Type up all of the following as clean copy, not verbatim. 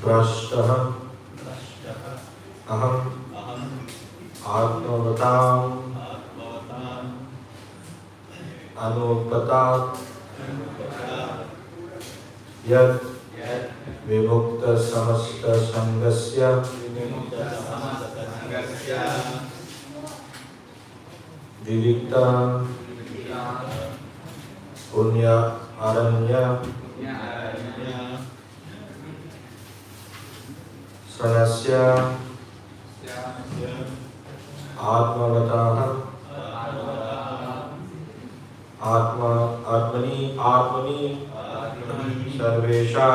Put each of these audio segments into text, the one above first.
भ्रष्टः अहम् आत्मवताम् अनुपतात् यत् विमुक्त समस्त संगस्य विविक्त पुण्य अरण्य सनस्य आत्मवताः आत्मनि सर्वेषां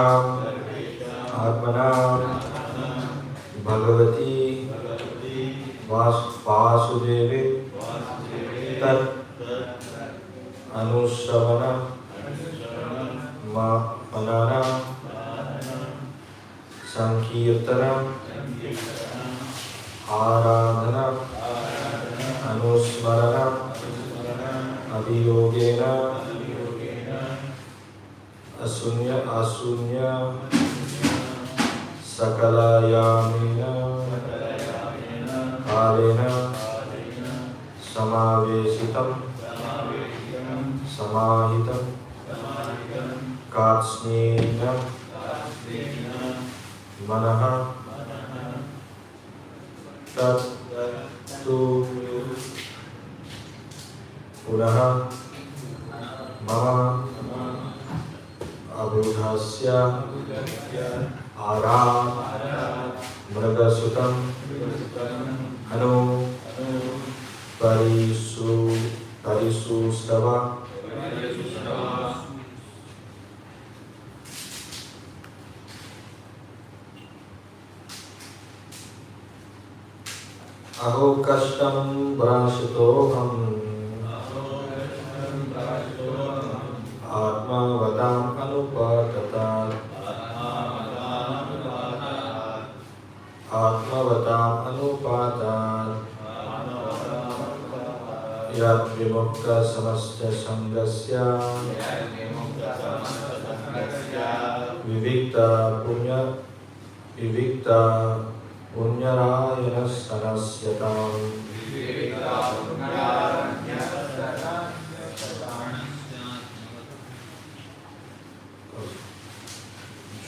आत्मनां भगवती वासुदेवे तत् अनुश्रवण मनन संकीर्तन आराधना अनुस्मरण अभियोगेन अशून्य सकलयामेन कालेन समावेशितं समाहितं कात्स्येन मनः तत्तु पुनः मम अबोधस्य आराम मृगसुतं अनु परिसुस्तव अहो कष्टं भ्रांशतोऽहम् आत्मवताम् अनुपाततात् यत् विमुक्त समस्त संगस्य विविक्त पुण्यरायणसनस्यताम्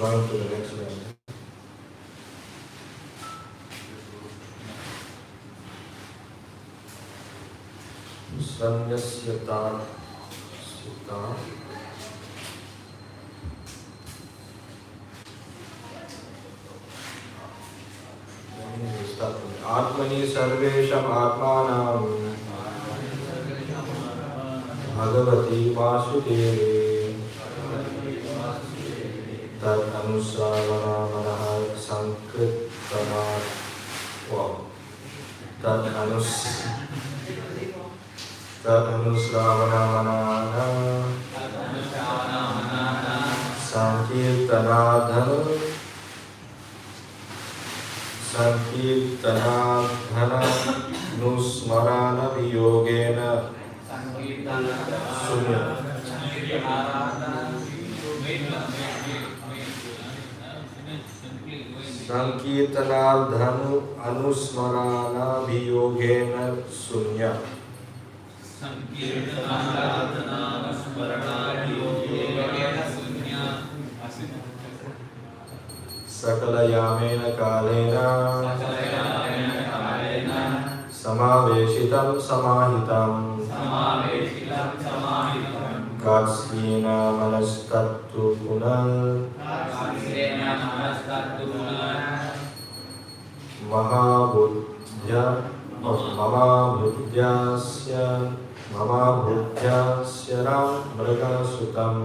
join to the next line. Sanyasyata sita Atmani sarvesham atmanam Bhagavati Vasudeve Tad anusravana manaha sankritanat Tad anusravana manana sankirtanadhanu Sankirtanadhana nusmarana viyogena sunya Sankirtanadhanu anusmarana viyogena sunya Sakala yamena kalena Samaveshitam samahitam Katsyena manastattu punal Mama ram mragasutam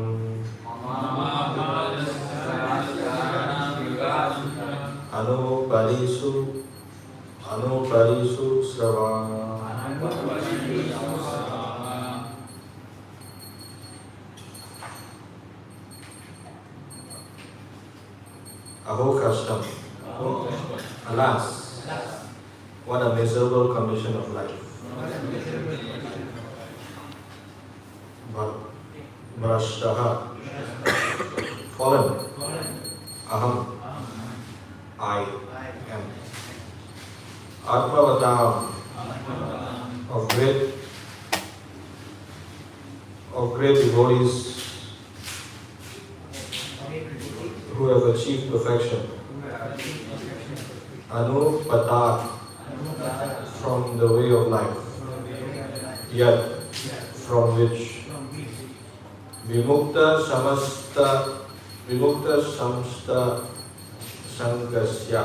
Anuparisu srava Aho kashtam. Alas, what a miserable condition of life. Brashtaha, fallen. Aham, I am. Atmavatam, of great devotees who have achieved perfection. Anupatat, from the way of life. Yet, from which Vimukta samsta sangasya.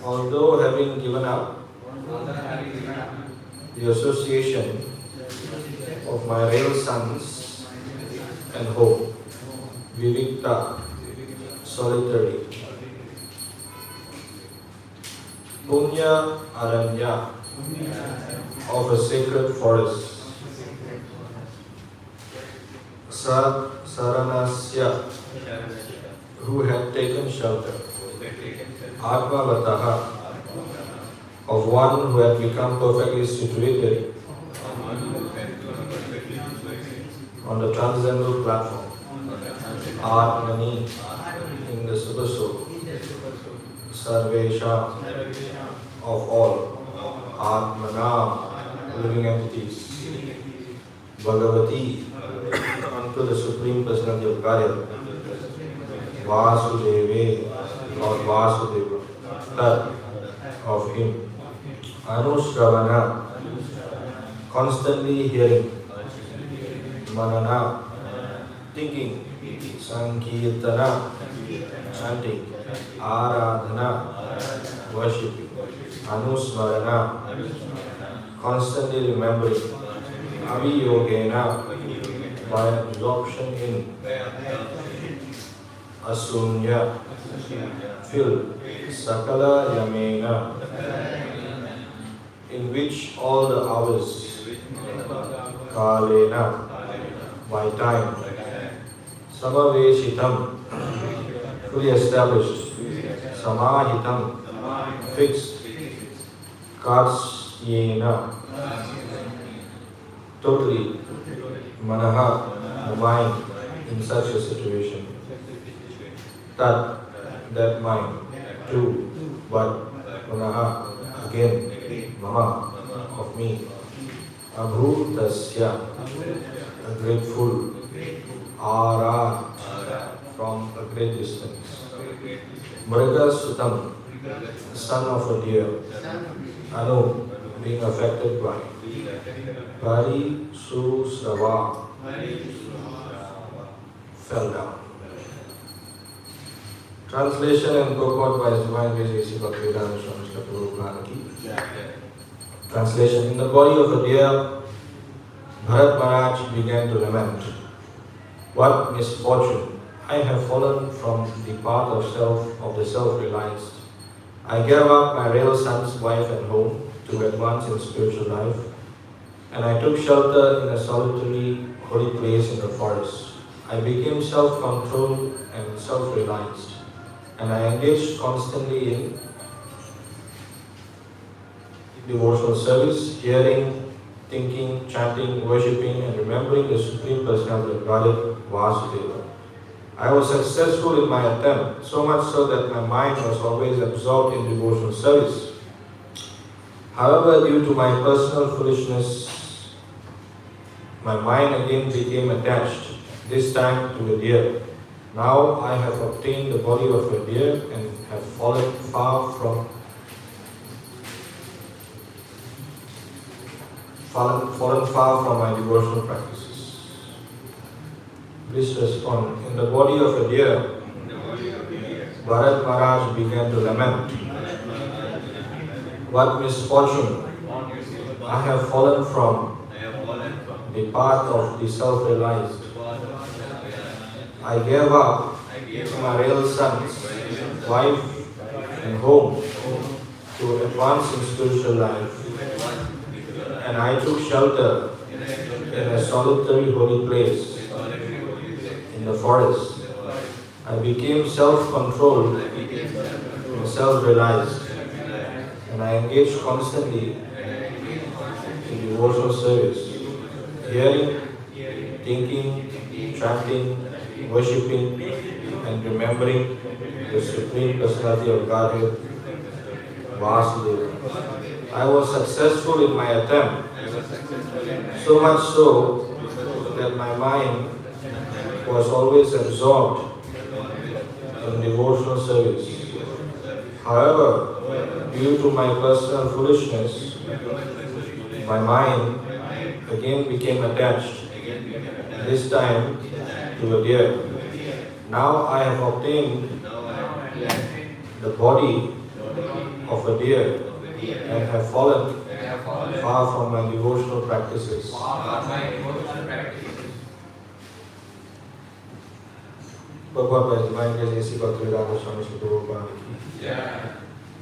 Although having given up the association of my real sons and home, Vivikta, solitary, Punya Aranya, of a sacred forest, Saranasya, who had taken shelter, Atmavataha, of one who had become perfectly situated on the transcendental platform, Atmani, in the Super Soul, Sarvesha, of all, Atmana, living entities, Bhagavati, unto the Supreme Personality of Godhead, Vasudeve, Lord Vasudeva, Tat, of him, Anusravana, constantly hearing, Manana, thinking, Sankirtana, chanting, Aradhana, worshipping, Anusmarana, constantly remembering, Aviyogena, by absorption in, Asunya, filled, Sakala Yamena, in which all the hours, Kalena, by time, Samaveshitam, fully established, Samahitam, fixed, Karsyena, totally, Manaha, the mind, in such a situation. That mind, too, but Manaha, again, Mama, of me, Abhutasya, a grateful, Ara, from a great distance, Mriga Sutam, son of a deer, Anu, being affected by, Pari Susrava, fell down. Translation and purport by His Divine Grace A.C. Bhaktivedanta Swami Srila Prabhupada Ki. Translation: in the body of a deer, Bharata Maharaj began to lament. What misfortune! I have fallen from the path of the self-realized. I gave up my real son's wife and home to advance in spiritual life, and I took shelter in a solitary holy place in the forest. I became self-controlled and self-realized, and I engaged constantly in devotional service, hearing, thinking, chanting, worshipping, and remembering the Supreme Personality of Godhead, Vasudeva. I was successful in my attempt, so much so that my mind was always absorbed in devotional service. However, due to my personal foolishness, my mind again became attached, this time to a deer. Now I have obtained the body of a deer and have fallen far from my devotional practices. Please respond. In the body of a deer, Bharata Maharaj began to lament. What misfortune! I have fallen from the path of the self-realized. I gave up my real sons, wife, and home to advance in spiritual life, and I took shelter in a solitary holy place in the forest. I became self-controlled and self-realized, and I engaged constantly in devotional service, hearing, thinking, chanting, worshipping, and remembering the Supreme Personality of Godhead, Vasudeva. I was successful in my attempt, so much so that my mind was always absorbed in devotional service. However, due to my personal foolishness, my mind again became attached, this time to a deer. Now I have obtained the body of a deer and have fallen far from my devotional practices.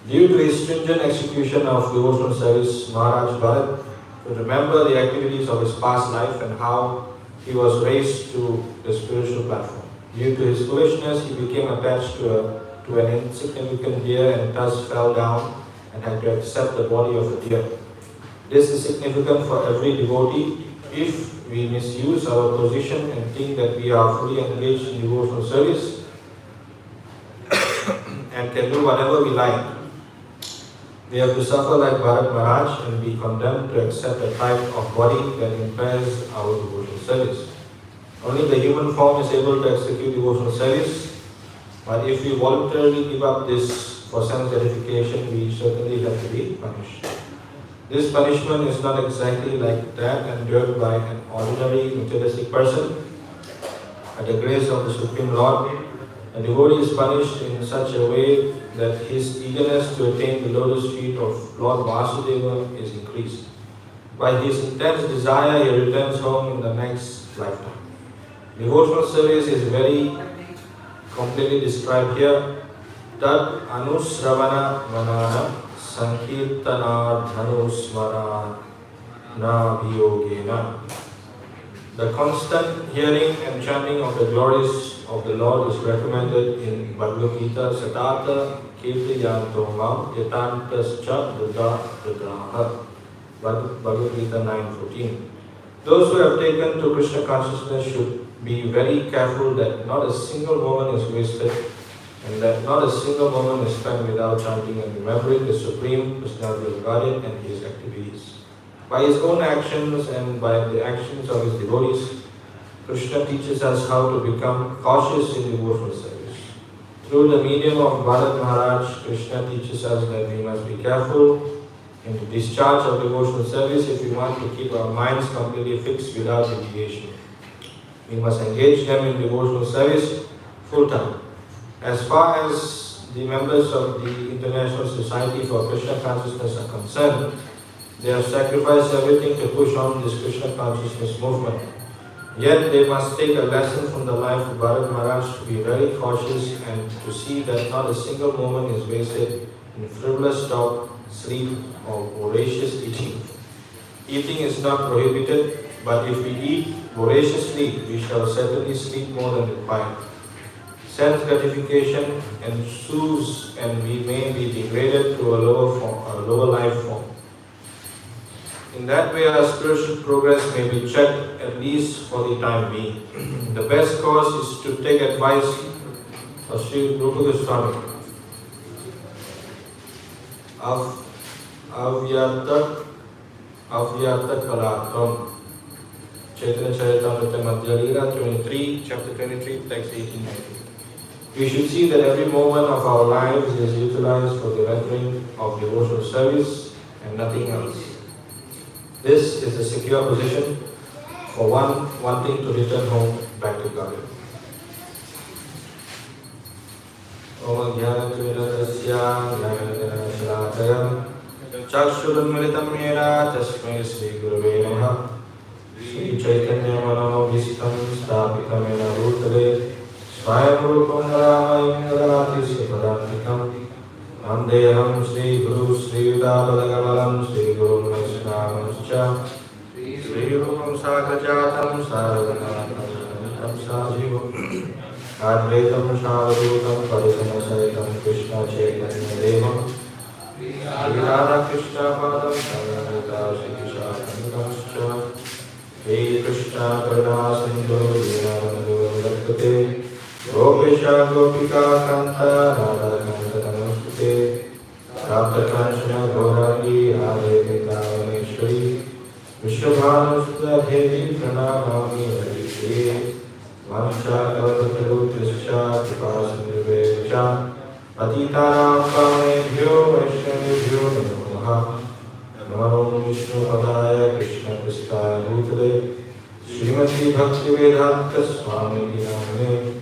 Due to his stringent execution of devotional service, Maharaj Bharat could remember the activities of his past life and how he was raised to the spiritual platform. Due to his foolishness, he became attached to an insignificant deer and thus fell down and had to accept the body of a deer. This is significant for every devotee. If we misuse our position and think that we are fully engaged in devotional service and can do whatever we like, we have to suffer like Bharata Maharaj and be condemned to accept a type of body that impairs our devotional service. Only the human form is able to execute devotional service, but if we voluntarily give up this for sense gratification, we certainly have to be punished. This punishment is not exactly like that endured by an ordinary materialistic person. At the grace of the Supreme Lord, a devotee is punished in such a way that his eagerness to attain the lotus feet of Lord Vasudeva is increased. By his intense desire, he returns home in the next lifetime. Devotional service is very completely described here. Tad anusravana manana sankirtanar dhanusmara nabhiyogena. The constant hearing and chanting of the glories of the Lord is recommended in Bhagavad Gita Satata Kirtiyanto Mam Yatantascha Duda Dudraha. Bhagavad Gita 9:14. Those who have taken to Krishna consciousness should be very careful that not a single moment is wasted and that not a single moment is spent without chanting and remembering the Supreme Personality of Godhead and His activities. By his own actions and by the actions of his devotees, Krishna teaches us how to become cautious in devotional service. Through the medium of Bharata Maharaj, Krishna teaches us that we must be careful in the discharge of devotional service if we want to keep our minds completely fixed without deviation. We must engage them in devotional service full time. As far as the members of the International Society for Krishna Consciousness are concerned, they have sacrificed everything to push on this Krishna consciousness movement. Yet they must take a lesson from the life of Bharata Maharaj to be very cautious and to see that not a single moment is wasted in frivolous talk, sleep, or voracious eating. Eating is not prohibited, but if we eat voraciously, we shall certainly sleep more than required. Sense gratification ensues and we may be degraded to a lower life form. In that way, our spiritual progress may be checked, at least for the time being. The best course is to take advice of Sri Rupa Goswami. Avyarta Kalatam. Chaitanya Charitamrita Madhya Lila 23, chapter 23, text 18-19. We should see that every moment of our lives is utilized for the rendering of devotional service and nothing else. This is a secure position for one wanting to return home back to God. Om Jnana Timirasya Jnana Shalataya Chakshurunmilitam Yena Tasmai Sri Gurave Namaha Sri Chaitanya Manovistam Stapitam Yena Bhutale Swayam Rupam Ramayam Radhati Sivarantikam Vandeham Sri Guru Sri Udabadagavalam Sri Guru Vaishnavanscha Sri Rupam Sakajatam Saradhanam Sajivam Advaitam Shavadutam Parisama Saitam Krishna Chaitanya Devam Sri Radha Krishna Padam Saranita Shri Shakanukamscha Hey Krishna Karuna Sindhu Dinamando Lakpate Gopesha Gopika Kanta Radha Kanta Namaste Rapta Kanchana Gauraki Radhe Vrindavaneshwari Vishwabhanusudha Devi Pranamami Harishri Vansha Kavataru Krisha Kripasindhuvecha Patitanam Pavnebhyo Vaishnavibhyo Namo Namaha Namo Vishnu Padaya Krishna Pristaya Bhutale Srimati Bhaktivedanta Swami Namane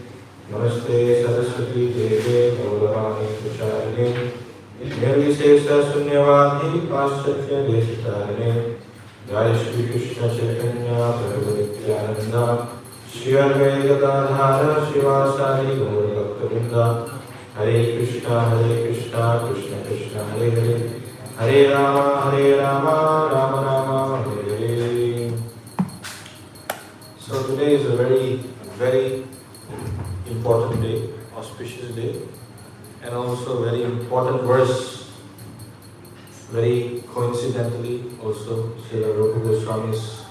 Namaste Saraswati Deve Gauravani Pracharine Nirvisesa Sunyavadi Paschatya Deshitarine Jai Shri Krishna Chaitanya Prabhu Nityananda Shri Advaita Gadadhara Shivasari Gaur Bhakta Hare Krishna Krishna Krishna Hare Hare Hare Rama, Rama Rama, Hare Hare. So today is a very important day, auspicious day, and also very important verse. Very coincidentally, also Srila Rupa Goswami's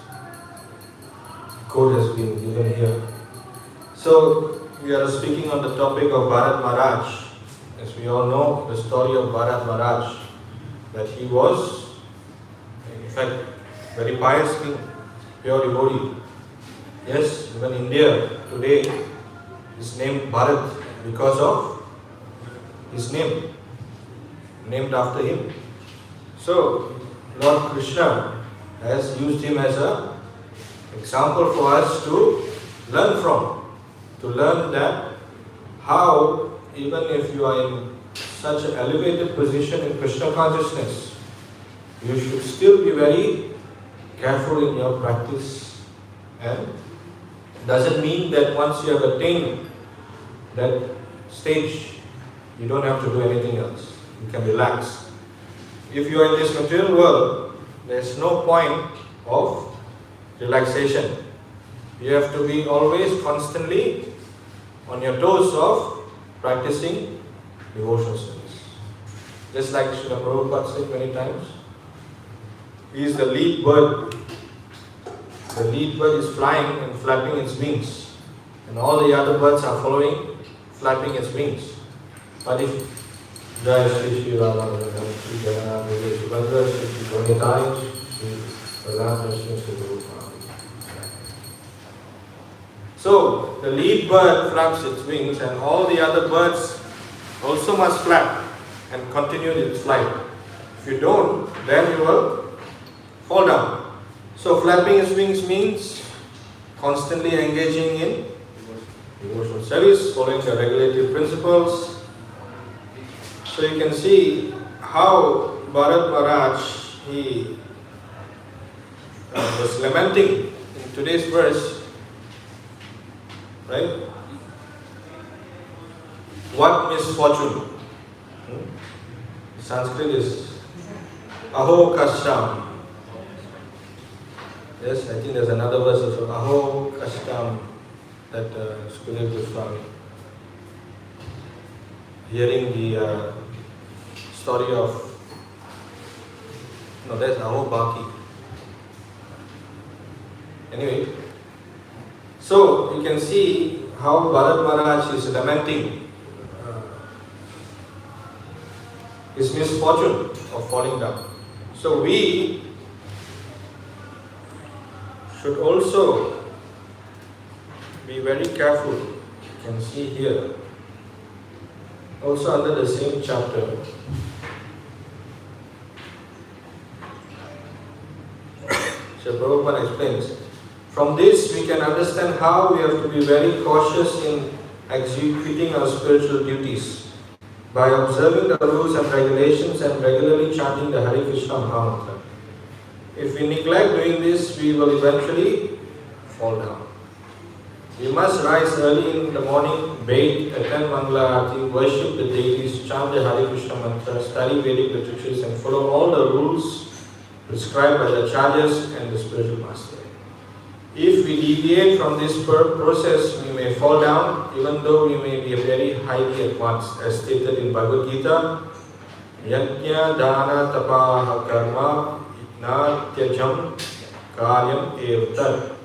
quote has been given here. So we are speaking on the topic of Bharata Maharaj. As we all know, the story of Bharata Maharaj, that he was, in fact, very pious king, pure devotee. Yes, even India today is named Bharat because of his name, named after him. So, Lord Krishna has used him as an example for us to learn from, to learn that how, even if you are in such an elevated position in Krishna consciousness, you should still be very careful in your practice. And doesn't mean that once you have attained that stage, you don't have to do anything else. You can relax. If you are in this material world, there's no point of relaxation. You have to be always constantly on your toes of practicing devotional service. Just like Srila Prabhupada said many times, he is the lead bird. The lead bird is flying and flapping its wings, and all the other birds are following, flapping its wings. But if Jai Shri Shri Rama Shri Jagannath Shri Subhadra Shri Ganetai Shri Radha Shri Shri Guru Maharaj. So the lead bird flaps its wings, and all the other birds also must flap and continue its flight. If you don't, then you will fall down. So flapping its wings means constantly engaging in devotional service, following the regulative principles. So you can see how Bharata Maharaj, he was lamenting in today's verse, right? What misfortune? Sanskrit is Aho Kashtam. Yes, I think there's another verse also, Aho Kashtam, that Sukadeva Goswami. Hearing the story of, no, that's Aho Baki. Anyway, so you can see how Bharata Maharaj is lamenting his misfortune of falling down. So we should also be very careful. You can see here, also under the same chapter, so Prabhupada explains, from this we can understand how we have to be very cautious in executing our spiritual duties by observing the rules and regulations and regularly chanting the Hare Krishna Mahamantra. If we neglect doing this, we will eventually fall down. We must rise early in the morning, bathe, attend Mangala Aarti, worship the deities, chant the Hare Krishna mantra, study Vedic literatures, and follow all the rules prescribed by the acharyas and the spiritual master. If we deviate from this process, we may fall down, even though we may be very highly advanced, as stated in Bhagavad Gita, Yajna Dana Tapaha Karma Natyajam karyam evtar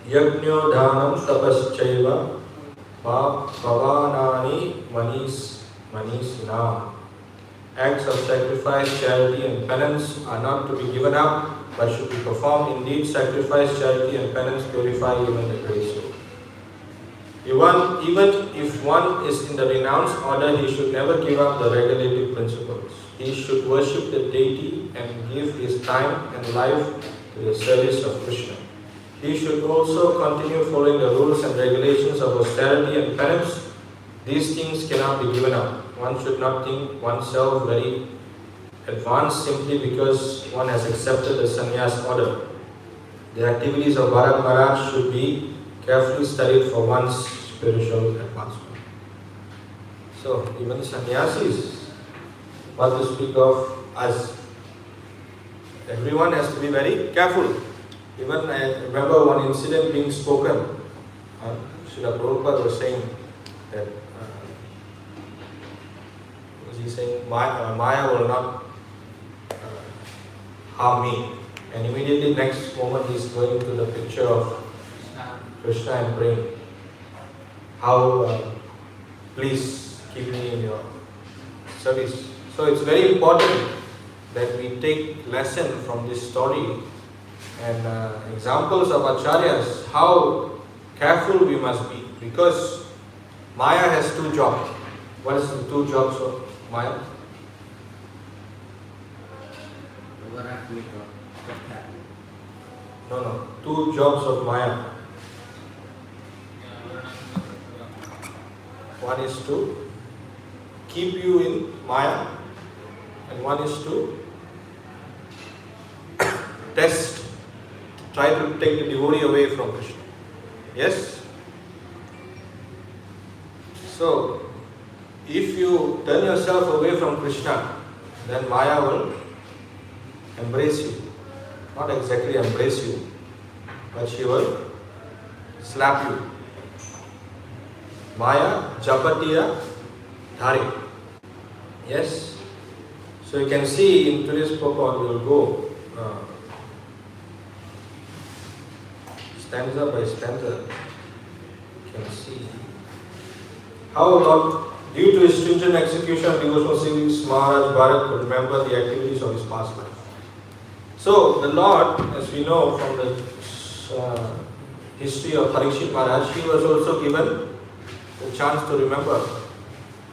yajño dhanam tapaschaiva pavanani manisina. Acts of sacrifice, charity and penance are not to be given up but should be performed. Indeed, sacrifice, charity and penance purify even the great soul. Even if one is in the renounced order, he should never give up the regulative principles. He should worship the deity and give his time and life to the service of Krishna. He should also continue following the rules and regulations of austerity and penance. These things cannot be given up. One should not think oneself very advanced simply because one has accepted the sannyas order. The activities of Bharata Maharaj should be carefully studied for one's spiritual advancement. So, even sannyasis, what to speak of us, everyone has to be very careful. Even I remember one incident being spoken. Srila Prabhupada was saying that, was he saying, Maya will not harm me. And immediately next moment he is going to the picture of Krishna and praying, how please keep me in your service. So it's very important that we take lesson from this story and examples of acharyas, how careful we must be, because Maya has two jobs. What is the two jobs of Maya? No. Two jobs of Maya. One is to keep you in Maya, and one is to test, try to take the devotee away from Krishna. Yes? So, if you turn yourself away from Krishna, then Maya will embrace you. Not exactly embrace you, but she will slap you. Maya Japatiya Dhari. Yes? So you can see in today's purport, we will go stanza by stanza. You can see how Lord, due to his stringent execution of devotional service, Maharaj Bharat could remember the activities of his past life. So the Lord, as we know from the history of Parikshit Maharaj, he was also given the chance to remember,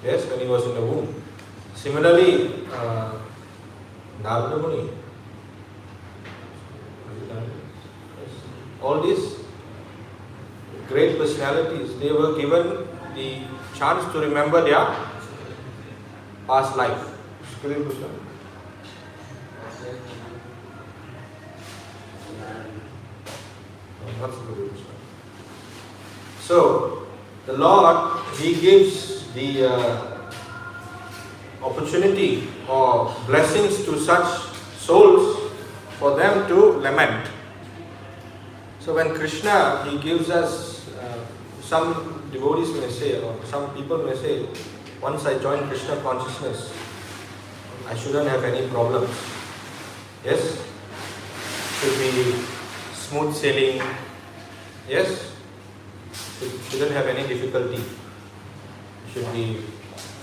yes, when he was in the womb. Similarly, Narada Muni, all these great personalities, they were given the chance to remember their past life. So, the Lord, he gives the opportunity or blessings to such souls for them to lament. So when Krishna, he gives us, some devotees may say, or some people may say, once I join Krishna consciousness, I shouldn't have any problems. Yes? Should be smooth sailing. Yes? Shouldn't have any difficulty.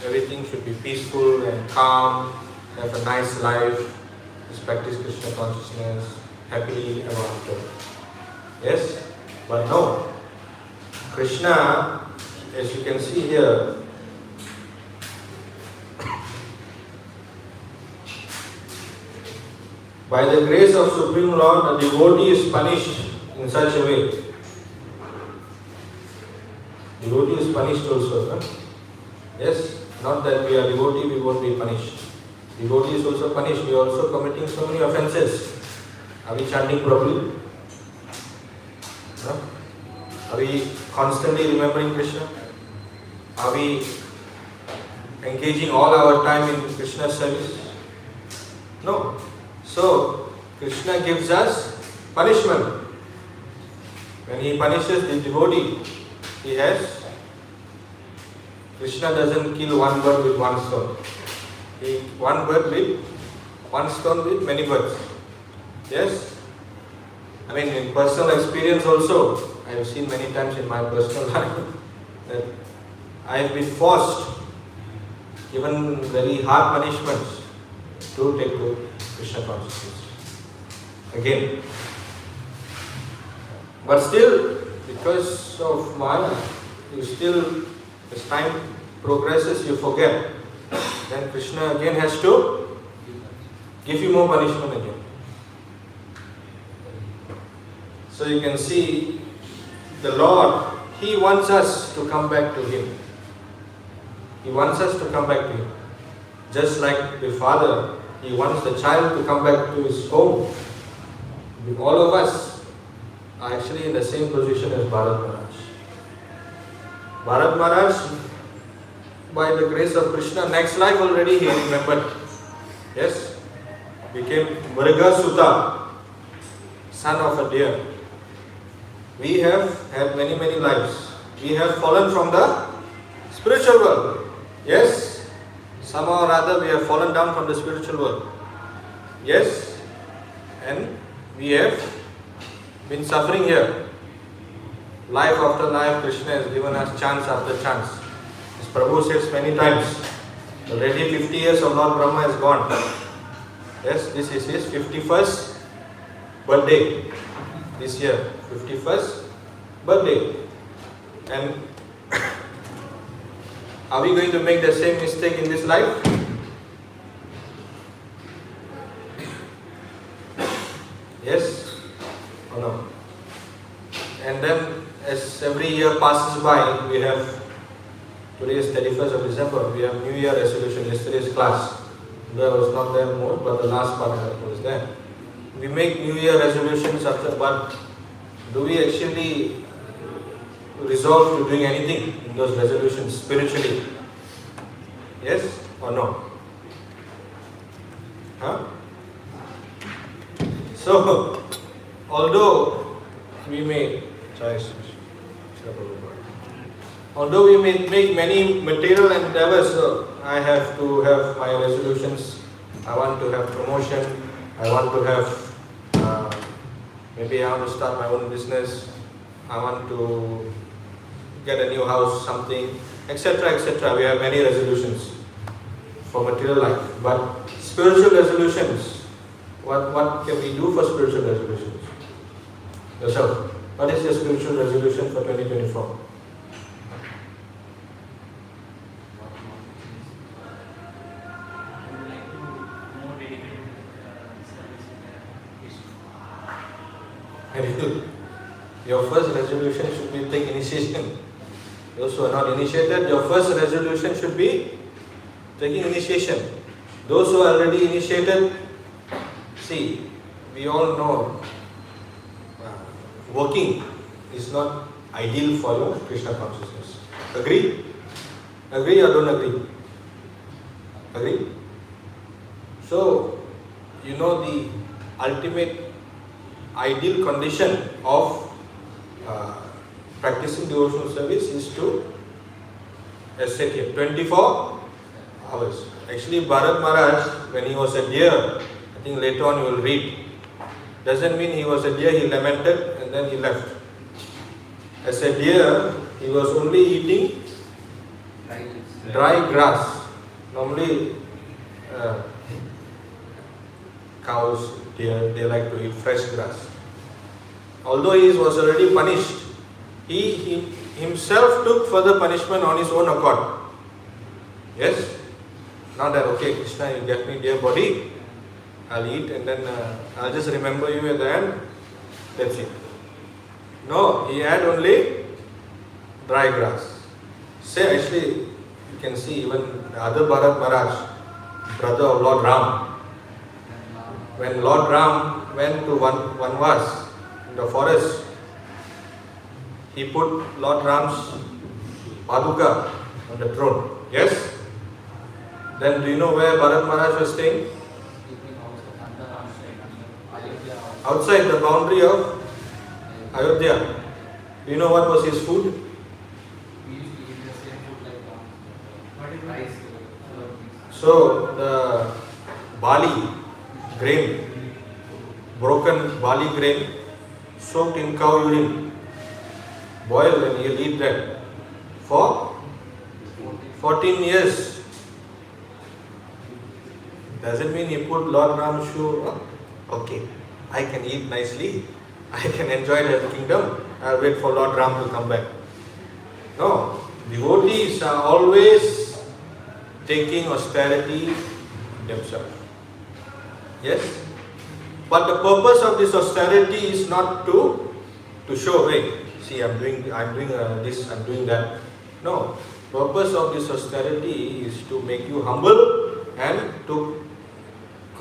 Everything should be peaceful and calm, have a nice life, just practice Krishna consciousness, happily ever after. Yes? But no. Krishna, as you can see here, by the grace of Supreme Lord, the devotee is punished in such a way. Devotee is punished also. Huh? Yes? Not that we are devotee, we won't be punished. Devotee is also punished. We are also committing so many offenses. Are we chanting properly? No? Are we constantly remembering Krishna? Are we engaging all our time in Krishna's service? No. So, Krishna gives us punishment. When he punishes the devotee, he has, Krishna doesn't kill one bird with one stone. One bird with one stone with many birds. Yes? I mean, in personal experience also, I have seen many times in my personal life that I have been forced, given very hard punishments, to take to Krishna consciousness again. But still, because of Maya, you still, as time progresses, you forget. Then Krishna again has to give you more punishment again. So you can see the Lord, He wants us to come back to Him. He wants us to come back to Him. Just like the father, he wants the child to come back to his home. All of us are actually in the same position as Bharata Maharaj. Bharata Maharaj, by the grace of Krishna, next life already he remembered. Yes, became Mriga Sutta, son of a deer. We have had many lives. We have fallen from the spiritual world. Yes, somehow or other we have fallen down from the spiritual world. Yes, and we have been suffering here. Life after life, Krishna has given us chance after chance. As Prabhu says many times, already 50 years of Lord Brahma has gone. Yes, this is his 51st birthday this year. 51st birthday. And are we going to make the same mistake in this life? Yes or no? And then as every year passes by, we have, today is 31st of December, we have New Year resolution, yesterday's class. Though I was not there more, but the last part was there. We make New Year resolutions after, but do we actually resolve to doing anything in those resolutions spiritually? Yes or no? Huh? So, although we may make many material endeavors, I have to have my resolutions. I want to have promotion. I want to have, maybe I want to start my own business. I want to get a new house, something, etc., etc. We have many resolutions for material life. But spiritual resolutions, what can we do for spiritual resolutions? Yourself, what is your spiritual resolution for 2024? Your first resolution should be take initiation. Those who are not initiated, your first resolution should be taking initiation. Those who are already initiated, see, we all know working is not ideal for your Krishna consciousness. Agree? Agree or don't agree? Agree? So, you know the ultimate ideal condition of practicing devotional service is to, as said here, 24 hours. Actually, Bharata Maharaj, when he was a deer, I think later on you will read, doesn't mean he was a deer, he lamented and then he left. As a deer, he was only eating dry grass. Normally, cows, deer, they like to eat fresh grass. Although he was already punished, he himself took further punishment on his own accord. Yes? Not that, okay, Krishna, you get me dear body, I'll eat and then I'll just remember you at the end, that's it. No, he had only dry grass. Say, actually, you can see even the other Bharata Maharaj, brother of Lord Ram, when Lord Ram went to Vanvas in the forest, he put Lord Ram's Paduka on the throne. Yes? Then do you know where Bharata Maharaj was staying? Outside the boundary of Ayodhya. Do you know what was his food? So the barley grain, broken barley grain, soaked in cow urine, boiled, and he'll eat that for 14 years. Doesn't mean he put Lord Ram's shoe, okay, I can eat nicely, I can enjoy the kingdom, I'll wait for Lord Ram to come back. No, devotees are always taking austerity themselves. Yes? But the purpose of this austerity is not to show, hey, see, I'm doing this, I'm doing that. No, purpose of this austerity is to make you humble and to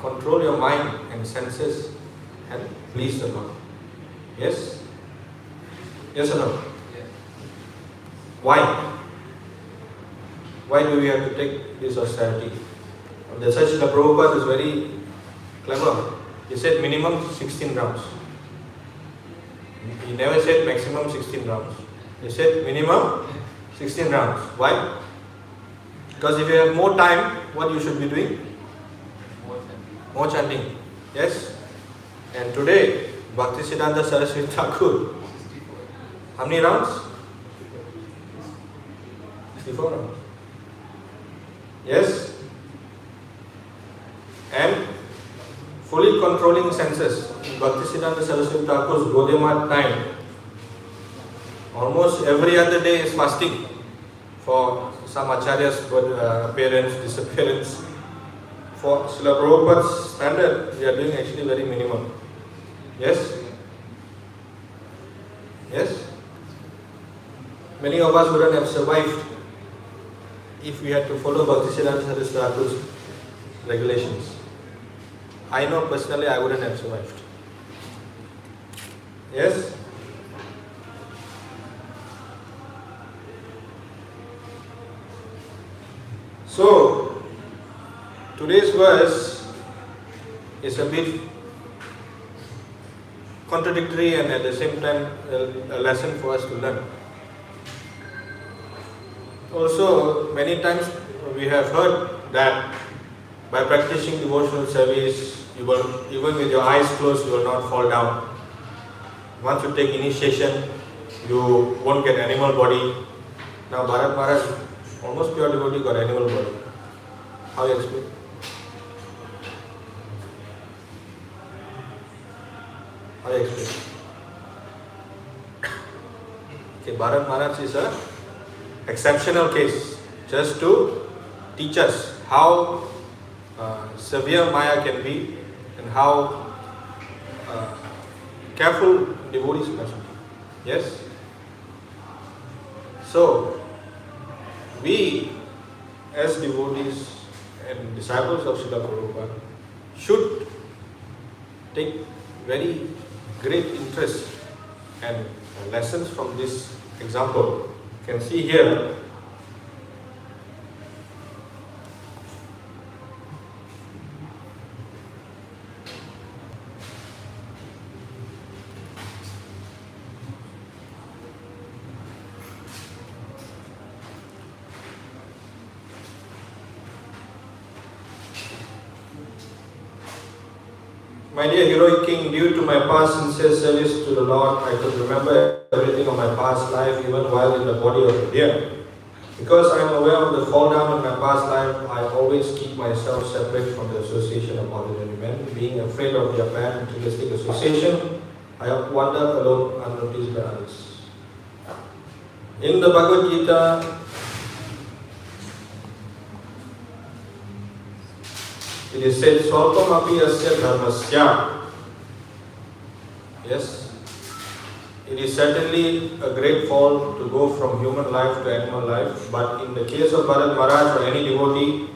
control your mind and senses and please the Lord. Yes? Yes or no? Yes. Why? Why do we have to take this austerity? The Srila Prabhupada is very clever. He said minimum 16 grams. He never said maximum 16 grams. He said minimum 16 grams. Why? Because if you have more time, what you should be doing? More chanting. Yes? And today, Bhaktisiddhanta Saraswati Thakur, how many rounds? 64 rounds. Yes? And fully controlling senses. In Bhaktisiddhanta Saraswati Thakur's Gaudiya time, almost every other day is fasting for some acharya's appearance, disappearance. For Srila Prabhupada's standard, we are doing actually very minimum. Yes? Yes? Many of us wouldn't have survived if we had to follow Bhaktisiddhanta Saraswati Thakur's regulations. I know personally I wouldn't have survived. Yes? So, today's verse is a bit contradictory and at the same time a lesson for us to learn. Also, many times we have heard that by practicing devotional service, you will, even with your eyes closed, you will not fall down. Once you take initiation, you won't get animal body. Now Bharata Maharaj, almost pure devotee, got animal body. How you explain? How you explain? Okay, Bharata Maharaj is an exceptional case, just to teach us how severe Maya can be and how careful devotees must be. Yes? So, we as devotees and disciples of Srila Prabhupada should take very great interest and lessons from this example. You can see here, my dear heroic king, due to my past sincere service to the Lord, I could remember everything of my past life even while in the body of a deer. Because I am aware of the fall down in my past life, I always keep myself separate from the association of ordinary men. Being afraid of their bad materialistic association, I wander alone unnoticed by others. In the Bhagavad Gita, it is said, Swalpam api asya dharmasya. Yes, it is certainly a great fall to go from human life to animal life, but in the case of Bharata Maharaj or any devotee,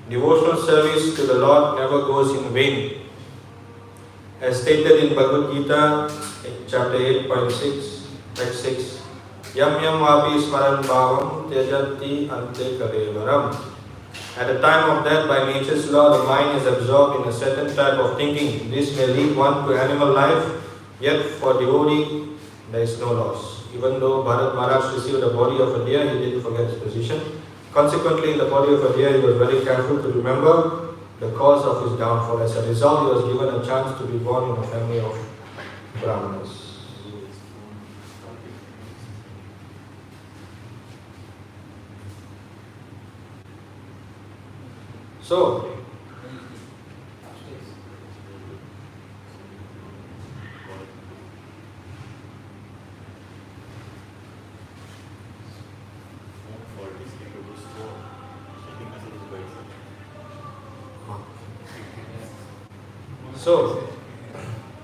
devotional service to the Lord never goes in vain. As stated in Bhagavad Gita, chapter 8.6, text 6, Yam yam vapi smaran bhavam tyajati ante karevaram. At the time of death, by nature's law, the mind is absorbed in a certain type of thinking. This may lead one to animal life, yet for devotee, there is no loss. Even though Bharata Maharaj received the body of a deer, he didn't forget his position. Consequently, in the body of a deer, he was very careful to remember the cause of his downfall. As a result, he was given a chance to be born in a family of Brahmanas. So,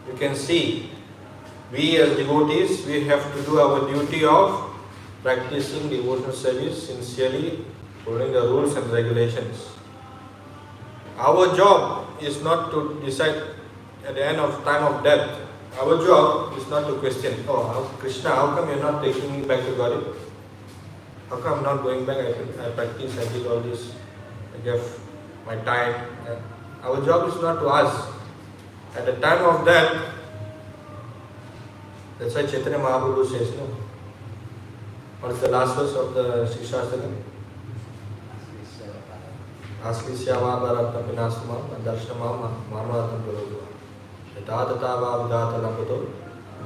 you can see, we as devotees, we have to do our duty of practicing devotional service sincerely, following the rules and regulations. Our job is not to decide at the end of time of death. Our job is not to question, Krishna, how come you're not taking me back to God? How come I'm not going back? I practice, I did all this, I gave my time. Our job is not to ask. At the time of death, that's why Chaitanya Mahāprabhu says, no? What is the last verse of the Shikshastakam? Aslisyava Bharata Pinasuma Darshamam Marmatam Puruva. Yatādhatava Vidhata Lampato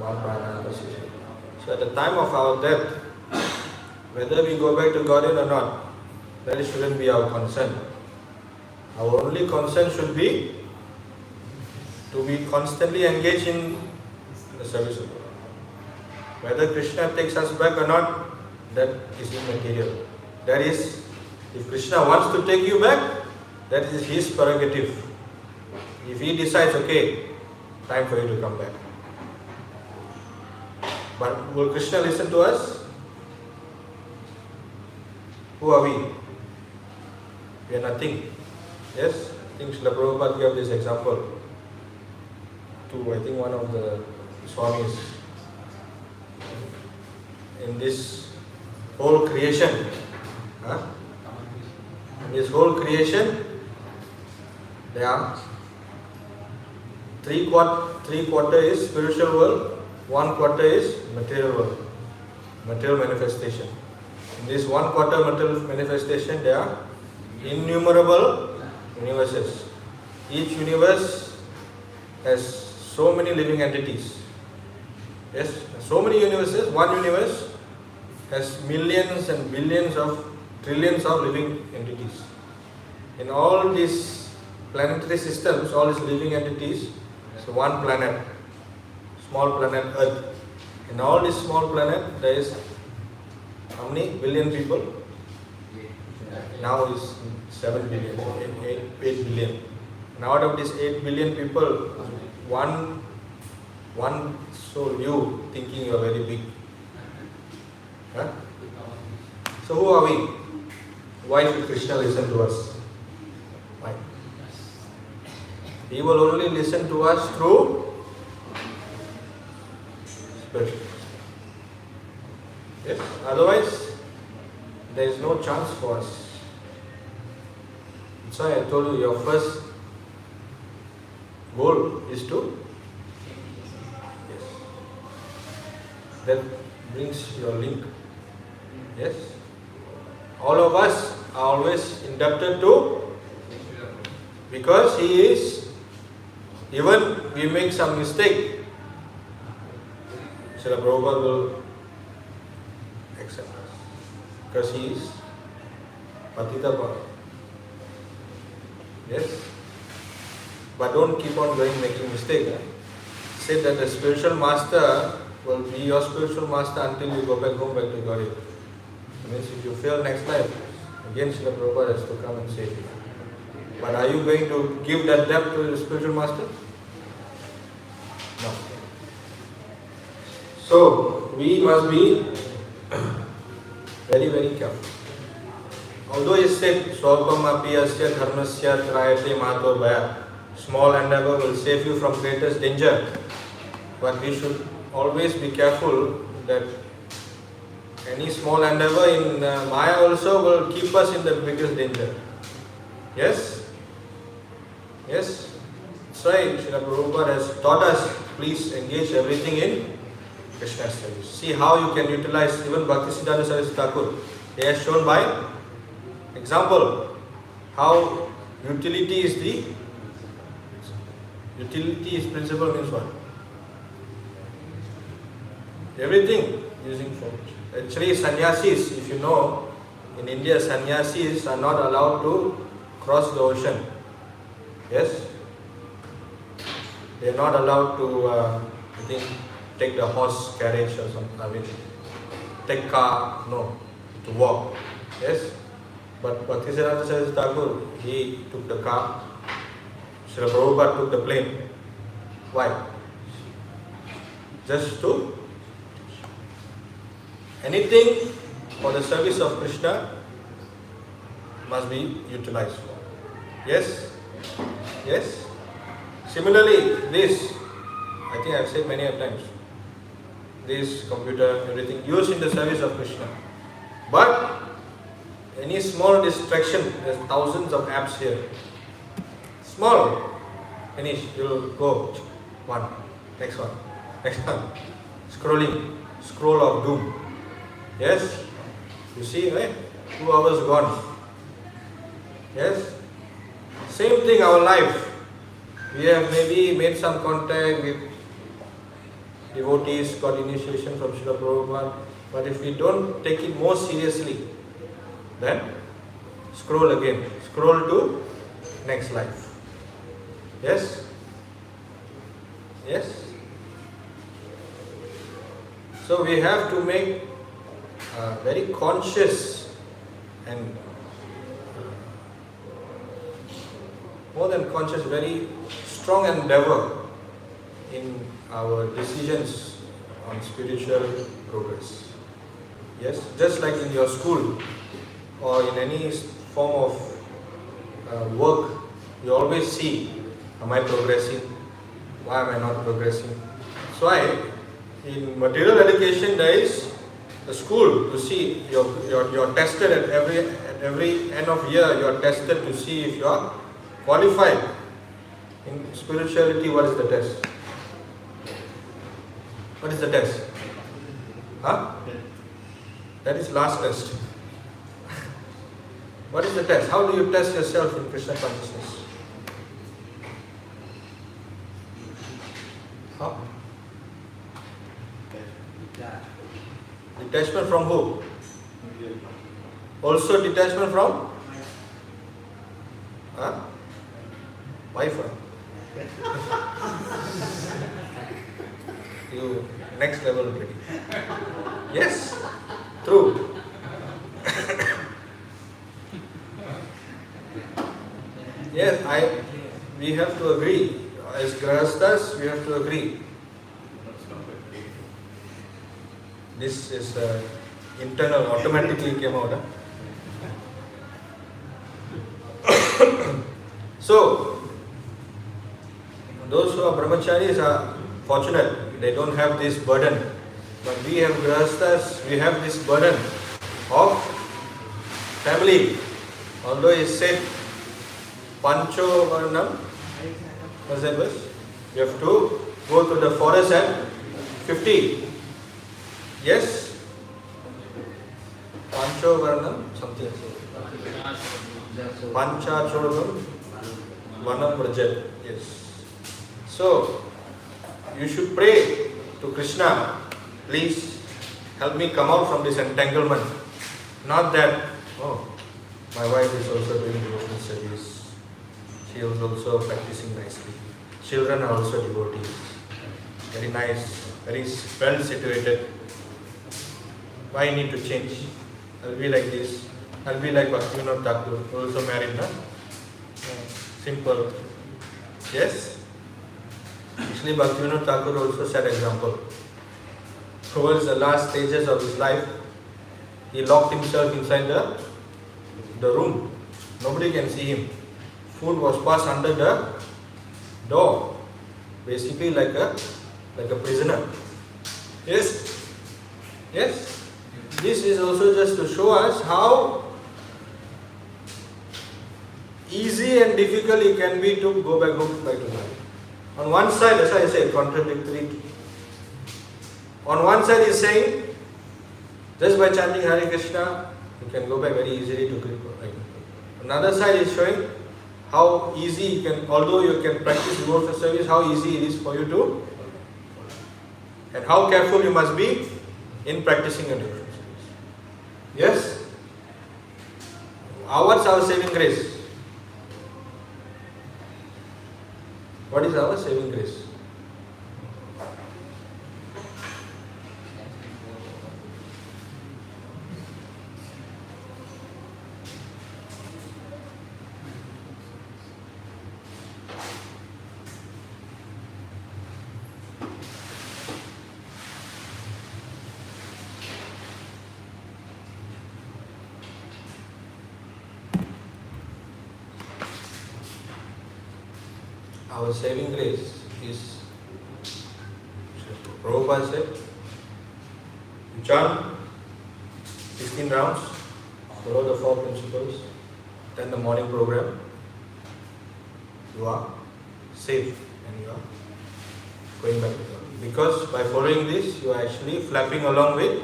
Mahāprabhu. So at the time of our death, whether we go back to God or not, that shouldn't be our concern. Our only concern should be to be constantly engaged in the service of God. Whether Krishna takes us back or not, that is immaterial. That is, if Krishna wants to take you back, that is his prerogative. If he decides, okay, time for you to come back. But will Krishna listen to us? Who are we? We are nothing. Yes? I think Srila Prabhupada gave this example to, I think, one of the Swamis. In this whole creation, there are three quarter is spiritual world, 1/4 is material world, material manifestation. In this 1/4 material manifestation, there are innumerable universes. Each universe has so many living entities. Yes, so many universes. One universe has millions and billions of trillions of living entities. In all these planetary systems, all these living entities, so one planet, small planet Earth. In all this small planet, there is how many billion people? Now is 7 billion, 8 billion. And out of these 8 billion people, one soul, you thinking you are very big. So who are we? Why should Krishna listen to us? Why? He will only listen to us through spiritual. Yes? Otherwise, there is no chance for us. That's why I told you, your first goal is to, yes, that brings your link. Yes? All of us are always indebted to, because he is, even we make some mistake, Srila Prabhupada will accept us, because he is Patita Bhava. Yes? But don't keep on going making mistake. Say that the spiritual master will be your spiritual master until you go back home, back to God. It means if you fail next time, again Srila Prabhupada has to come and save you. But are you going to give that debt to the spiritual master? No. So, we must be very, very careful. Although he said, Swalpam apiyasya dharmasya trayate mato bhaya, small endeavor will save you from greatest danger. But we should always be careful that any small endeavor in Maya also will keep us in the biggest danger. Yes? Yes? That's right. Srila Prabhupada has taught us, please engage everything in Krishna's service. See how you can utilize even Bhaktisiddhanta Saraswati Thakur. He has shown by example how utility is principle means what? Everything using form. Actually, sannyasis, if you know, in India, sannyasis are not allowed to cross the ocean. Yes? They are not allowed to, take the horse carriage or something. Take car, no, to walk. Yes? But Bhaktisiddhanta Saraswati Thakur, he took the car. Srila Prabhupada took the plane. Why? Just to anything for the service of Krishna must be utilized for. Yes? Yes? Similarly, this, I think I have said many times, this computer, everything used in the service of Krishna. But any small distraction, there's thousands of apps here. Small, finish, you'll go, one, next one, next one. Scrolling, scroll of doom. Yes? You see, right? 2 hours gone. Yes? Same thing, our life. We have maybe made some contact with devotees, got initiation from Srila Prabhupada, but if we don't take it more seriously, then scroll again. Scroll to next life. Yes? Yes? So we have to make very conscious and more than conscious, very strong endeavor in our decisions on spiritual progress. Yes, just like in your school or in any form of work, you always see, am I progressing? Why am I not progressing? So in material education there is the school to see, you're tested at every end of year, you are tested to see if you are qualified. In spirituality, what is the test? What is the test? Huh? That is last test. What is the test? How do you test yourself in Krishna consciousness? How? Detachment from who? Also detachment from? Huh? Wife. You next level already. Yes, true. Yes, we have to agree. As Grahasthas, we have to agree. This is internal, automatically came out. So, those who are brahmacharis are fortunate, they don't have this burden. But we have grahasthas, we have this burden of family. Although it said, Pancho Varnam, what's that verse? You have to go to the forest at 50. Yes? Pancho Varnam, something. Pancha Chodam Vanam Vrajat. Yes. So, you should pray to Krishna, please help me come out from this entanglement. Not that, oh, my wife is also doing devotional service. She is also practicing nicely. Children are also devotees. Very nice, very well situated. Why I need to change? I'll be like this. I'll be like Bhaktivinoda Thakur, who also married, na? Simple. Yes? Actually, Bhaktivinoda Thakur also set example. Towards the last stages of his life, he locked himself inside the room. Nobody can see him. Food was passed under the door. Basically like a prisoner. Yes? Yes? This is also just to show us how easy and difficult it can be to go back to life. On one side, as I say, contradictory. On one side is saying, just by chanting Hare Krishna, you can go back very easily to Krishna. Another side is showing how easy you can, although you can practice devotional service, how easy it is for you to, and how careful you must be in practicing a devotional service. Yes? What's our saving grace? What is our saving grace? Our saving grace is, Prabhupada said, you chant 16 rounds, follow the 4 principles, then the morning program, you are safe and you are going back to God. Because by following this, you are actually flapping along with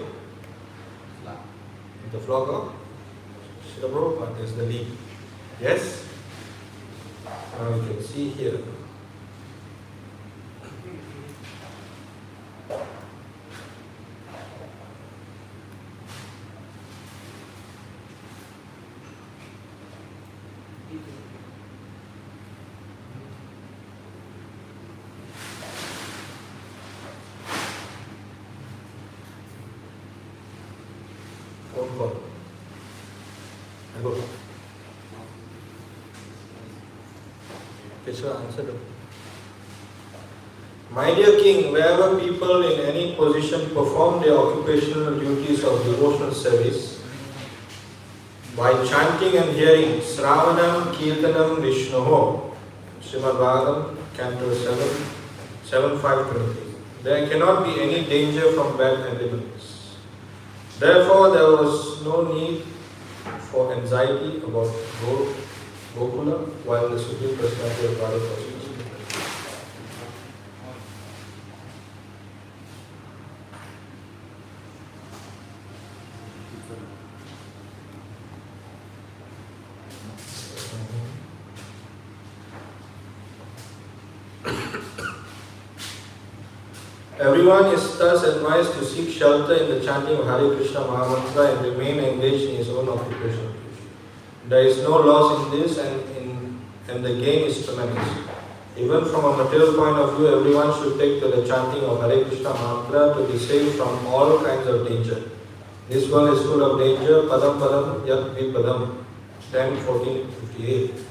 the flock of Srila Prabhupada as the lead. Yes? Now you can see here. Phone call. I go. Answer. My dear King, wherever people in any position perform their occupational duties of devotional service, by chanting and hearing Sravanam Kirtanam Vishnuho, Srimad Bhagavatam, Canto 7, 7.5.23, there cannot be any danger from bad elements. Therefore, there was no need for anxiety about Gokula while the Supreme Personality of Bharata was speaking. Everyone is thus advised to seek shelter in the chanting of Hare Krishna Mahamantra and remain engaged in his own occupation. There is no loss in this and the gain is tremendous. Even from a material point of view, everyone should take to the chanting of Hare Krishna Mantra to be saved from all kinds of danger. This world is full of danger. Padam Padam Yat Vipadam 10:14-58.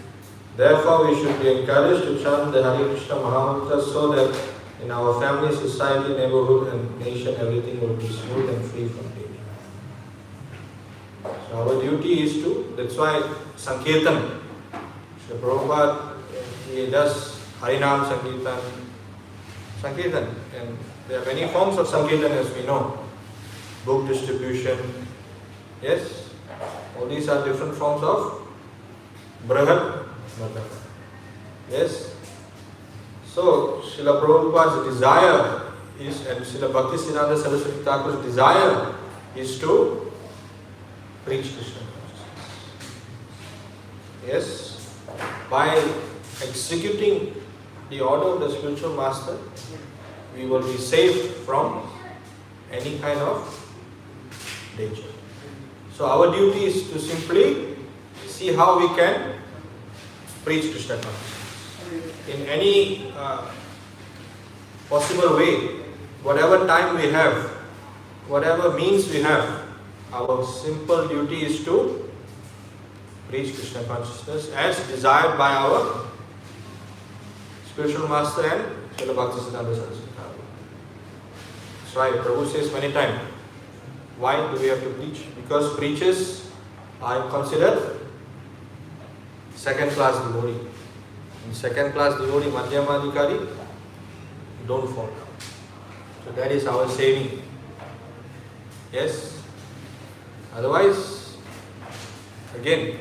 Therefore, we should be encouraged to chant the Hare Krishna Mahamantra so that in our family, society, neighborhood and nation, everything will be smooth and free from danger. So our duty is to, that's why Sankirtan, Sri Prabhupada, he does Harinam Sankirtan, and there are many forms of Sankirtan as we know. Book distribution, yes, all these are different forms of Brahat Mata. Yes. So, Srila Prabhupada's desire is, and Srila Bhaktisiddhanta Saraswati Thakur's desire is to preach Krishna consciousness. Yes, by executing the order of the spiritual master, we will be saved from any kind of danger. So, our duty is to simply see how we can preach Krishna consciousness. In any possible way, whatever time we have, whatever means we have, our simple duty is to preach Krishna consciousness as desired by our spiritual master and Srila Bhaktisiddhanta Saraswati Thakur. That's why Prabhu says many times, why do we have to preach? Because preachers are considered second class devotee. In second class devotee, Madhyamadhikari, don't fall down. So that is our saving. Yes? Otherwise, again,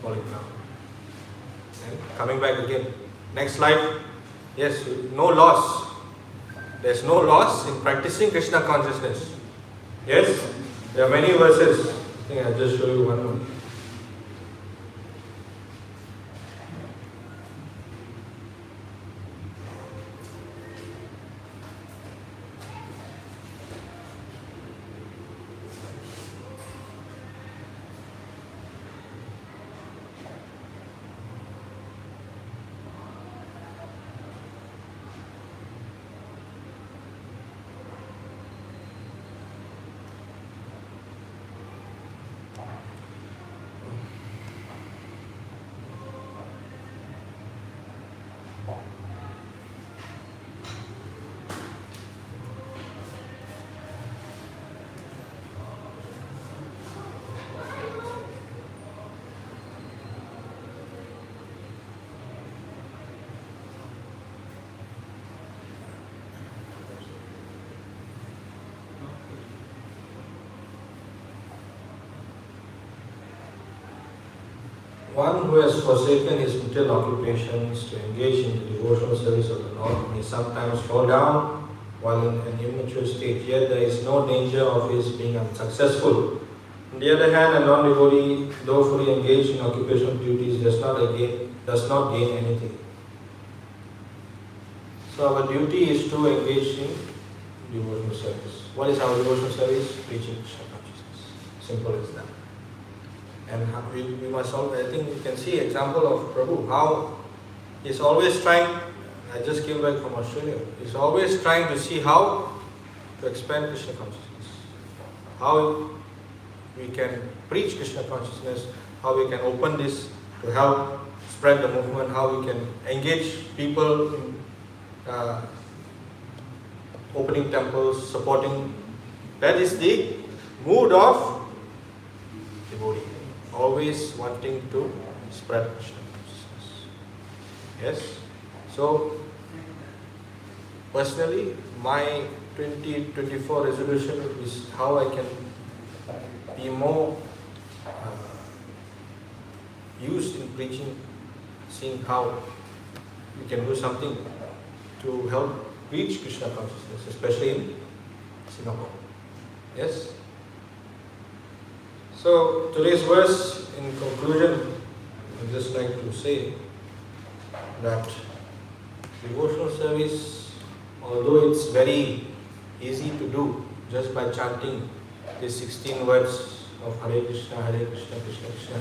falling down. And coming back again. Next slide. Yes, no loss. There is no loss in practicing Krishna consciousness. Yes? There are many verses. I think I'll just show you one more. one who has forsaken his material occupations to engage in the devotional service of the Lord may sometimes fall down while in an immature state, yet there is no danger of his being unsuccessful. On the other hand, a non-devotee, though fully engaged in occupational duties, does not gain anything. So our duty is to engage in devotional service. What is our devotional service? Preaching Krishna consciousness. Simple as that. And we must always, I think we can see example of Prabhu, how he's always trying. I just came back from Australia. He's always trying to see how to expand Krishna consciousness. How we can preach Krishna consciousness, how we can open this to help spread the movement, how we can engage people in opening temples, supporting. That is the mood of devotee, always wanting to spread Krishna consciousness. Yes? So, personally, my 2024 resolution is how I can be more used in preaching, seeing how we can do something to help preach Krishna consciousness, especially in Singapore. Yes? So, today's verse, in conclusion, I'd just like to say that devotional service, although it's very easy to do just by chanting the 16 words of Hare Krishna, Krishna Krishna,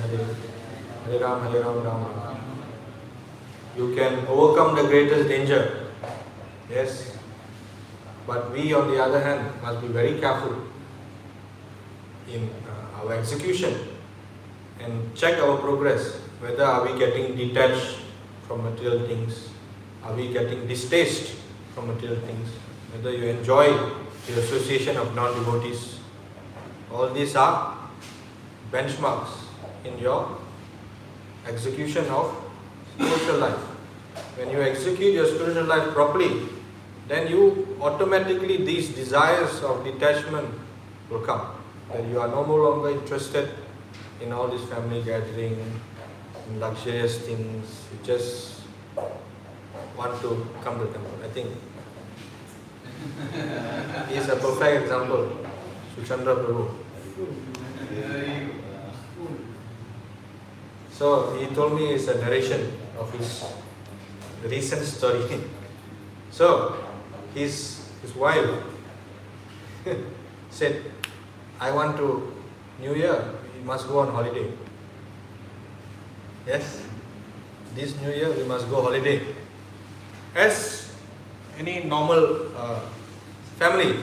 Hare Ram, Ram Ram. You can overcome the greatest danger. Yes. But we, on the other hand, must be very careful in our execution and check our progress. Whether are we getting detached from material things? Are we getting distaste from material things? Whether you enjoy the association of non-devotees. All these are benchmarks in your execution of spiritual life. When you execute your spiritual life properly, then you automatically, these desires of detachment will come. That you are no longer interested in all this family gathering, in luxurious things. You just want to come to the temple. I think he is a perfect example, Suchandra Prabhu. So he told me it's a narration of his recent story. So his wife said, I want to, New Year, we must go on holiday. Yes, this New Year we must go holiday. As any normal family,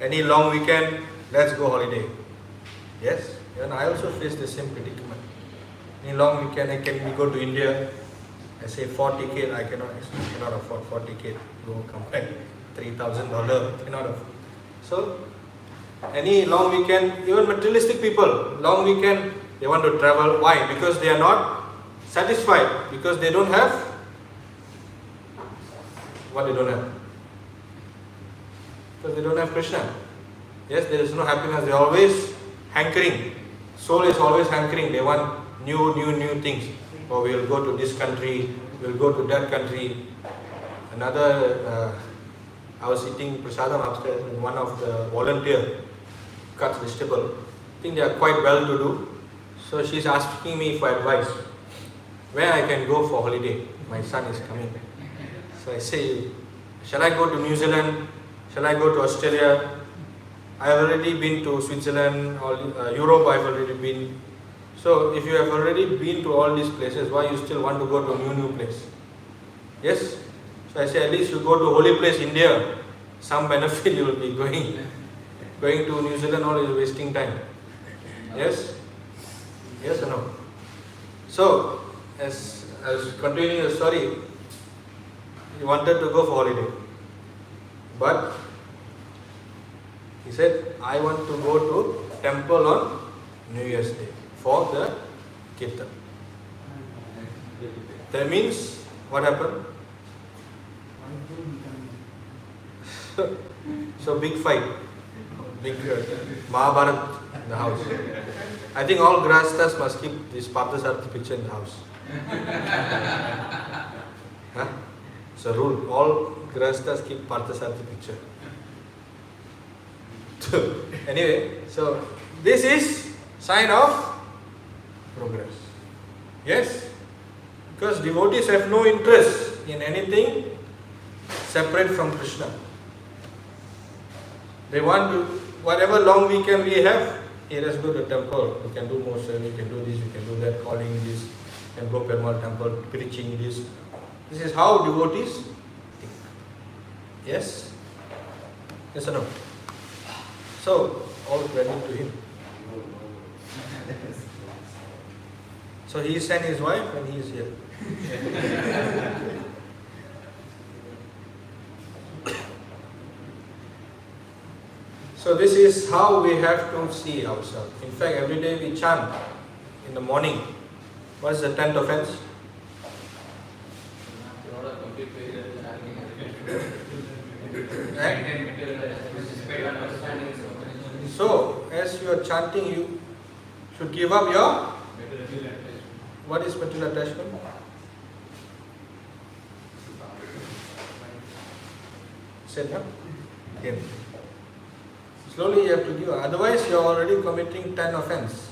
any long weekend, let's go holiday. Yes, and I also face the same predicament. Any long weekend, can we go to India? I say 4 ticket, I cannot afford 4 ticket. Go come back, $3,000, cannot afford. So, any long weekend, even materialistic people, long weekend, they want to travel. Why? Because they are not satisfied. Because they don't have what they don't have. Because they don't have Krishna. Yes, there is no happiness. They are always hankering. Soul is always hankering. They want new things. Or we will go to this country, we will go to that country. Another, I was eating prasadam upstairs and one of the volunteer cuts vegetable. I think they are quite well to do. So she's asking me for advice. Where I can go for holiday? My son is coming. So I say, shall I go to New Zealand? Shall I go to Australia? I have already been to Switzerland, Europe I have already been. So if you have already been to all these places, why you still want to go to a new place? Yes? So I say, at least you go to holy place India, some benefit you will be going. Going to New Zealand all is wasting time. Yes? Yes or no? So, as I was continuing the story, he wanted to go for holiday. But he said, I want to go to temple on New Year's Day for the kirtan. That means, what happened? So big fight, big Mahāprabhu in the house. I think all grahasthas must keep this Parthasarathi picture in the house. Huh? It's a rule. All grahasthas keep Parthasarathi picture. Anyway, so this is sign of progress. Yes? Because devotees have no interest in anything separate from Krishna. They want to, whatever long weekend we have, here let's go to the temple, we can do motion, we can do this, we can do that, calling this, we can go Perumal temple, preaching this. This is how devotees think. Yes? Yes or no? So, all credit to him. So he sent his wife and he is here. So this is how we have to see ourselves. In fact, every day we chant in the morning. What is the 10th offense? So, as you are chanting, you should give up your... What is material attachment? Said no? Again. Slowly you have to give up. Otherwise you are already committing 10 offense.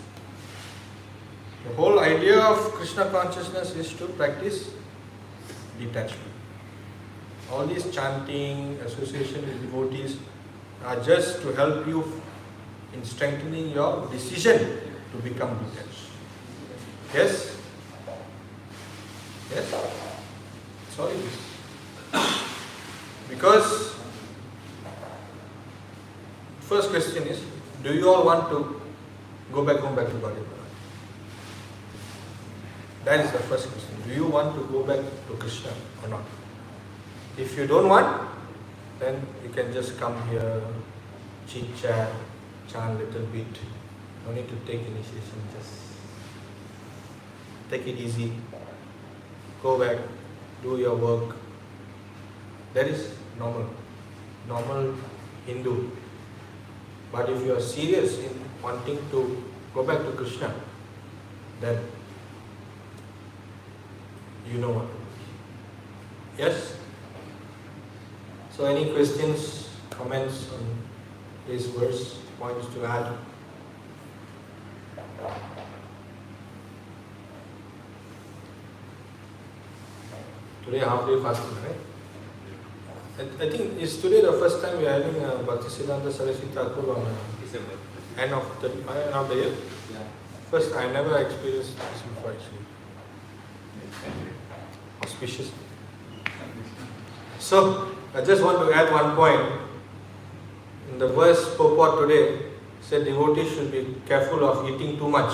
The whole idea of Krishna consciousness is to practice detachment. All these chanting, association with devotees are just to help you in strengthening your decision to become detached. Yes? Yes? That's all it is. Because first question is, do you all want to go back home back to Bharata Maharaj? That is the first question. Do you want to go back to Krishna or not? If you don't want, then you can just come here, chit chat, chant a little bit. No need to take initiation, just take it easy. Go back, do your work. That is normal Hindu. But if you are serious in wanting to go back to Krishna, then you know what. Yes? So any questions, comments on this verse, points to add? Today half day fasting, right? I think it's today the first time we are having Bhaktisiddhanta Saraswati Thakur on December. End of the year. Yeah. First, I never experienced this before actually. Auspicious. So, I just want to add one point. In the verse purport today, said devotees should be careful of eating too much.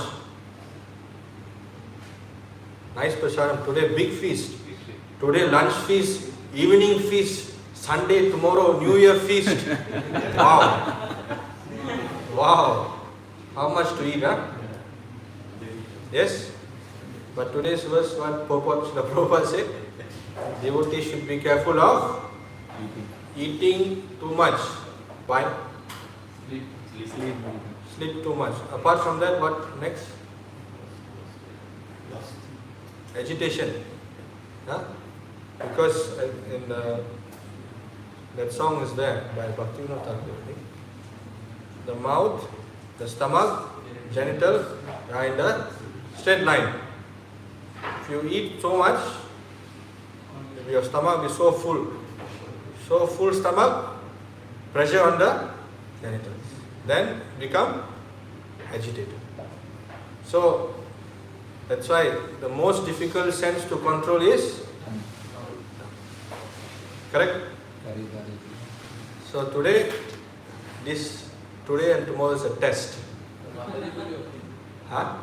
Nice prasadam. Today, big feast. Today, lunch feast, evening feast, Sunday, tomorrow, New Year feast. Wow. Wow. How much to eat, huh? Yes? But today's verse, what Prabhupada said, devotees should be careful of eating too much. Why? Sleep too much. Apart from that, what next? Agitation. Huh? Because in that song is there by Bhaktivinoda Thakur. The mouth, the stomach, genital are in the straight line. If you eat so much, your stomach is so full stomach, pressure on the genitals. Then become agitated. So that's why the most difficult sense to control is correct? So today and tomorrow is a test. Huh?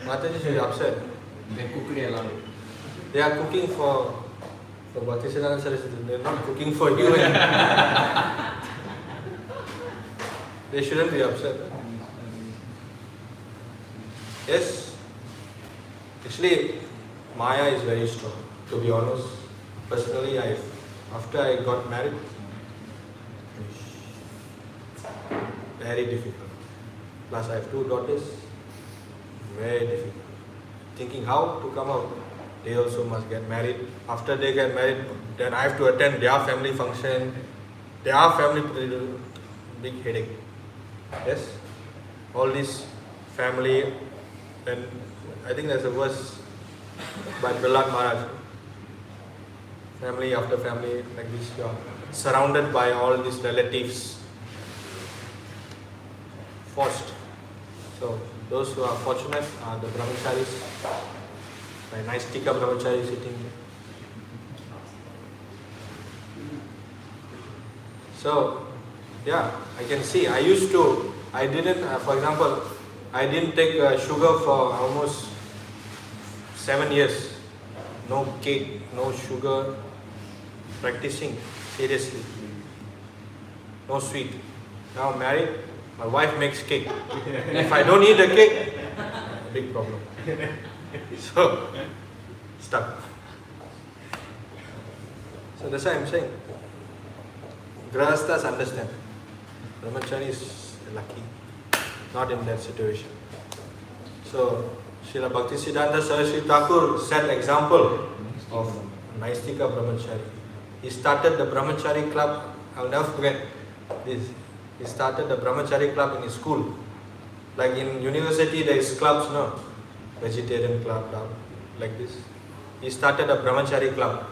Mataji should be upset. They are cooking for Bhaktisiddhanta Saraswati. They are not cooking for you. They shouldn't be upset. Yes? Actually, Maya is very strong. To be honest, personally, after I got married, very difficult. Plus I have 2 daughters. Very difficult. Thinking how to come out. They also must get married. After they get married, then I have to attend their family function. Their family, big headache. Yes? All this family, and I think there's a verse by Bharata Maharaj. Family after family, like this, you are surrounded by all these relatives. Forced. So, those who are fortunate are the brahmacharis. A nice tika brahmachari sitting there. So, yeah, I can see. I didn't, for example, I didn't take sugar for almost 7 years. No cake, no sugar, practicing seriously. No sweet. Now married, my wife makes cake. If I don't eat the cake, big problem. So, stuck. So that's why I'm saying, Grahasthas understand. Brahmachari is lucky, not in that situation. So, Srila Bhaktisiddhanta Saraswati Thakur set example of Naistika Brahmachari. He started the Brahmachari club. I'll never forget this. He started the Brahmachari club in his school. Like in university, there is clubs, no? Vegetarian club, like this. He started a Brahmachari club.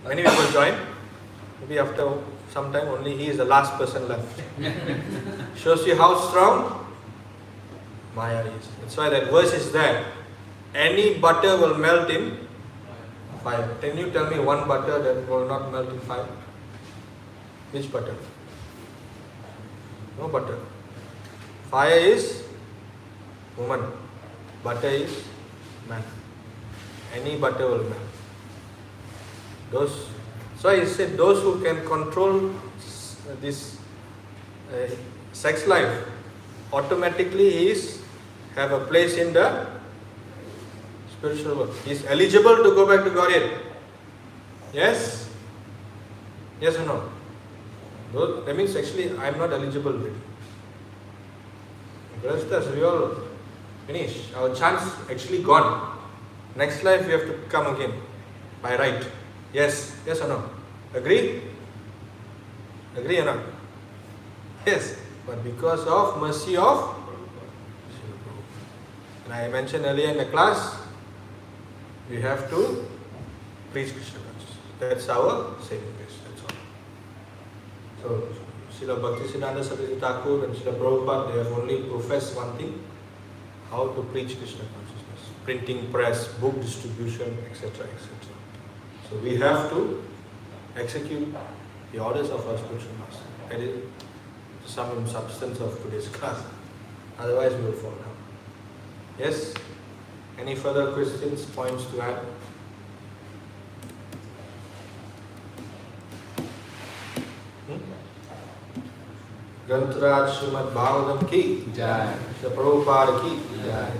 Many people joined. Maybe after some time, only he is the last person left. Shows you how strong Maya is. That's why that verse is there. Any butter will melt in fire. Can you tell me one butter that will not melt in fire? Which butter? No butter. Fire is woman. Butter is man. Any butter will melt. So I said those who can control this sex life, automatically he have a place in the spiritual world. He is eligible to go back to Godhead. Yes? Yes or no? That means actually I am not eligible really. Grahasthas, we all finish. Our chance actually gone. Next life we have to come again by right. Yes? Yes or no? Agree? Agree or not? Yes. But because of mercy of, and I mentioned earlier in the class, we have to preach Krishna consciousness. That's our saving grace. That's all. So, Srila Bhaktisiddhanta Saraswati Thakur and Srila Prabhupada, they have only professed one thing: how to preach Krishna consciousness. Printing press, book distribution, etc. etc. So we have to execute the orders of our spiritual master. That is some substance of today's class. Otherwise we will fall down. Yes? Any further questions, points to add? Grantaraj Srimad Bhagavatam ki Jai. Srila Prabhupada ki Jai.